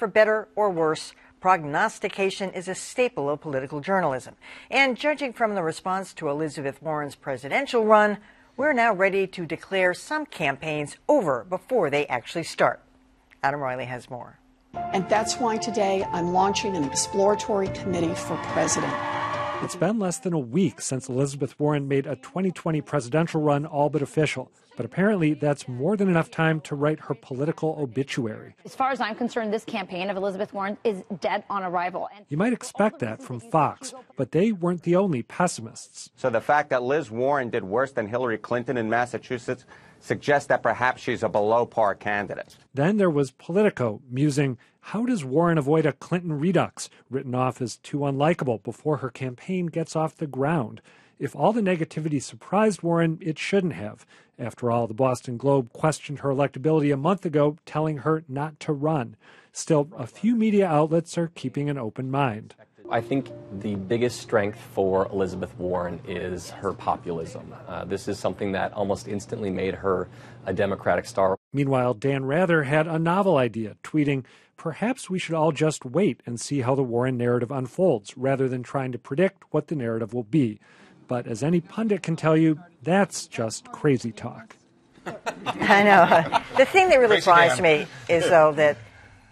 For better or worse, prognostication is a staple of political journalism. And judging from the response to Elizabeth Warren's presidential run, we're now ready to declare some campaigns over before they actually start. Adam Riley has more. And that's why today I'm launching an exploratory committee for president. It's been less than a week since Elizabeth Warren made a 2020 presidential run all but official. But apparently that's more than enough time to write her political obituary. As far as I'm concerned, this campaign of Elizabeth Warren is dead on arrival. You might expect that from Fox, but they weren't the only pessimists. So the fact that Liz Warren did worse than Hillary Clinton in Massachusetts suggests that perhaps she's a below-par candidate. Then there was Politico musing, how does Warren avoid a Clinton redux, written off as too unlikable before her campaign gets off the ground? If all the negativity surprised Warren, it shouldn't have. After all, the Boston Globe questioned her electability a month ago, telling her not to run. Still, a few media outlets are keeping an open mind. I think the biggest strength for Elizabeth Warren is her populism. This is something that almost instantly made her a Democratic star. Meanwhile, Dan Rather had a novel idea, tweeting, perhaps we should all just wait and see how the Warren narrative unfolds, rather than trying to predict what the narrative will be. But as any pundit can tell you, that's just crazy talk. I know. The thing that really surprised me is, though, that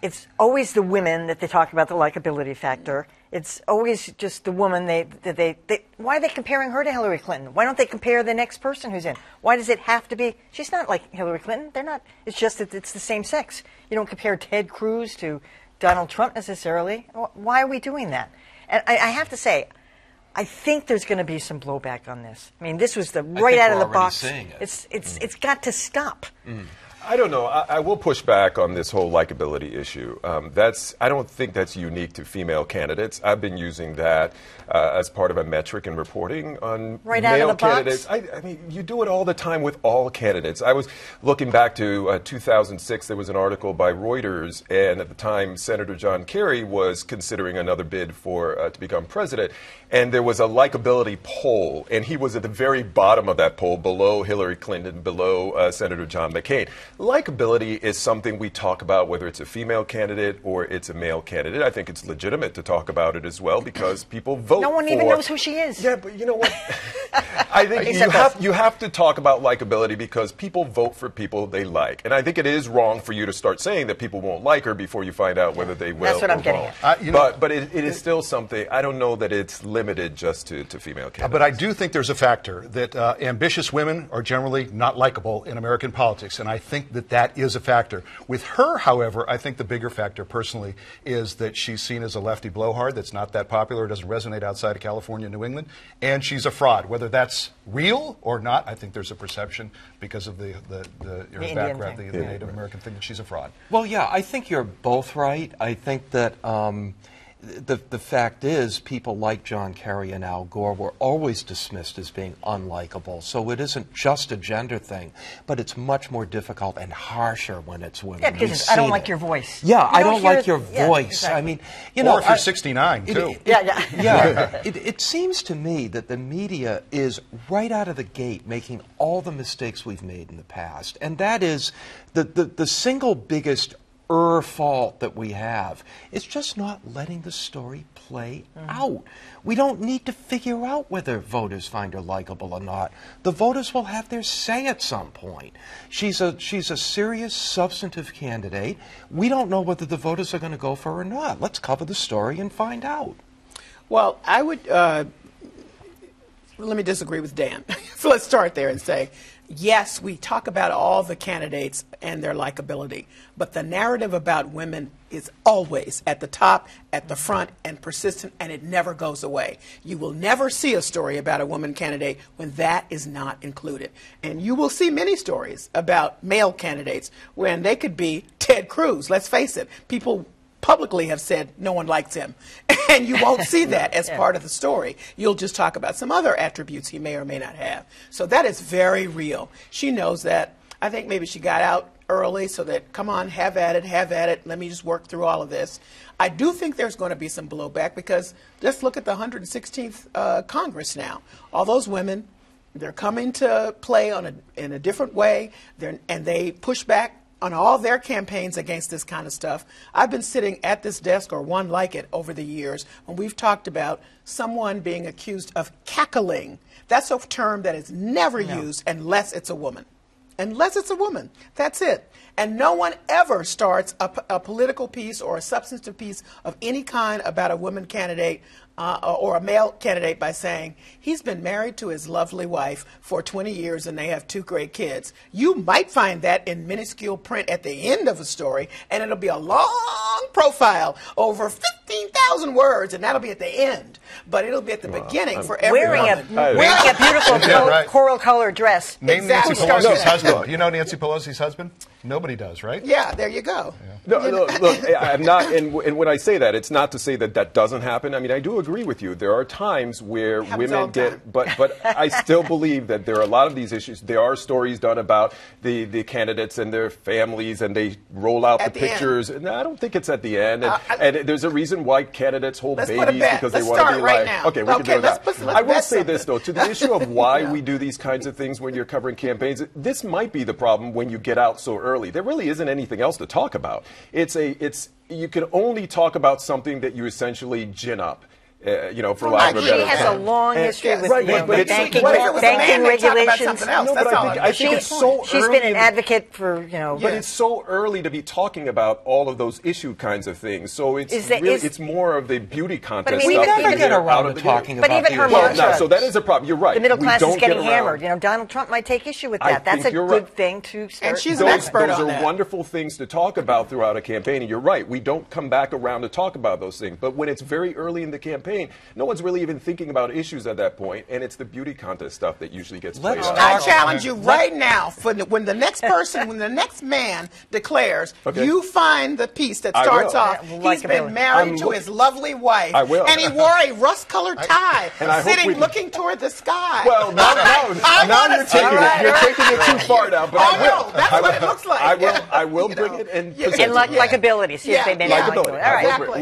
it's always the women that they talk about, the likability factor. It's always just the woman. Why are they comparing her to Hillary Clinton? Why don't they compare the next person who's in? Why does it have to be? She's not like Hillary Clinton. They're not. It's just that it's the same sex. You don't compare Ted Cruz to Donald Trump necessarily. Why are we doing that? And I have to say, I think there's going to be some blowback on this. I mean, this was right out of the box. It's got to stop. I don't know. I will push back on this whole likability issue. I don't think that's unique to female candidates. I've been using that as part of a metric in reporting on male candidates. I mean, you do it all the time with all candidates. I was looking back to 2006. There was an article by Reuters, and at the time, Senator John Kerry was considering another bid for to become president. And there was a likability poll, and he was at the very bottom of that poll, below Hillary Clinton, below Senator John McCain. Likability is something we talk about, whether it's a female candidate or it's a male candidate. I think it's legitimate to talk about it as well, because people vote. No one even knows who she is. Yeah, but you know what? I think you have to talk about likability because people vote for people they like. And I think it is wrong for you to start saying that people won't like her before you find out whether they will. That's what I'm getting at. But it is still something. I don't know that it's limited just to female candidates. But I do think there's a factor that ambitious women are generally not likable in American politics, and I think that is a factor. With her, however, I think the bigger factor personally is that she's seen as a lefty blowhard that's not that popular, doesn't resonate outside of California and New England, and she's a fraud. Whether that's real or not, I think there's a perception because of her background, the Native American thing, that she's a fraud. Well, yeah, I think you're both right. I think that the fact is, people like John Kerry and Al Gore were always dismissed as being unlikable. So it isn't just a gender thing, but it's much more difficult and harsher when it's women. Yeah, because I don't like your voice. Yeah, I don't like your voice. Exactly. I mean, you know, or if you're 69 too. It seems to me that the media is right out of the gate making all the mistakes we've made in the past, and that is the single biggest fault that we have is just not letting the story play out. We don't need to figure out whether voters find her likable or not. The voters will have their say at some point. She's a serious, substantive candidate. We don't know whether the voters are going to go for her or not. Let's cover the story and find out. Well, I would let me disagree with Dan. So let's start there and say, yes, we talk about all the candidates and their likability, but the narrative about women is always at the top, at the front, and persistent, and it never goes away. You will never see a story about a woman candidate when that is not included. And you will see many stories about male candidates when they could be Ted Cruz. Let's face it, people publicly have said no one likes him. And you won't see that as part of the story. You'll just talk about some other attributes he may or may not have. So that is very real. She knows that. I think maybe she got out early so that, come on, have at it, let me just work through all of this. I do think there's going to be some blowback because just look at the 116th Congress now. All those women, they're coming to play in a different way, and they push back on all their campaigns against this kind of stuff. I've been sitting at this desk, or one like it, over the years when we've talked about someone being accused of cackling. That's a term that is never used unless it's a woman. Unless it's a woman. That's it. And no one ever starts a political piece or a substantive piece of any kind about a woman candidate or a male candidate by saying he's been married to his lovely wife for 20 years and they have 2 great kids. You might find that in minuscule print at the end of a story, and it'll be a long profile over 15,000 words, and that'll be at the end. But it'll be at the beginning for every woman. Wearing a beautiful coral colored dress. Name Nancy Pelosi's husband. You know Nancy Pelosi's husband? Nobody does, right? Yeah, there you go. No, look, I'm not, and when I say that, it's not to say that that doesn't happen. I mean, I do agree with you. There are times where women get, but I still believe that there are a lot of these issues. There are stories done about the candidates and their families, and they roll out the pictures. And I don't think it's at the end. And there's a reason why candidates hold babies because they want to be like. Now. Okay, we can do that. I will say this though, to the issue of why we do these kinds of things when you're covering campaigns. This might be the problem when you get out so early. There really isn't anything else to talk about. You can only talk about something that you essentially gin up. For lack of a better term. She has a long history with banking regulations. I think it's so early. She's been an advocate for, But it's so early to be talking about all of those issue kinds of things. So it's more of the beauty contest we stuff. never get around to talking about even her mantra. So that is a problem. You're right. The middle class is getting hammered. Donald Trump might take issue with that. That's a good thing to start. And she's an expert on that. Those are wonderful things to talk about throughout a campaign. And you're right. We don't come back around to talk about those things. But when it's very early in the campaign, no one's really even thinking about issues at that point, and it's the beauty contest stuff that usually gets played out. I challenge you right now, when the next person, when the next man declares, you find the piece that starts off, he's been married to his lovely wife, and he wore a rust-colored tie, sitting looking toward the sky. Well, now you're taking it too far now, but I will. That's what it looks like. I will bring it and likability. See if they may like it. All right.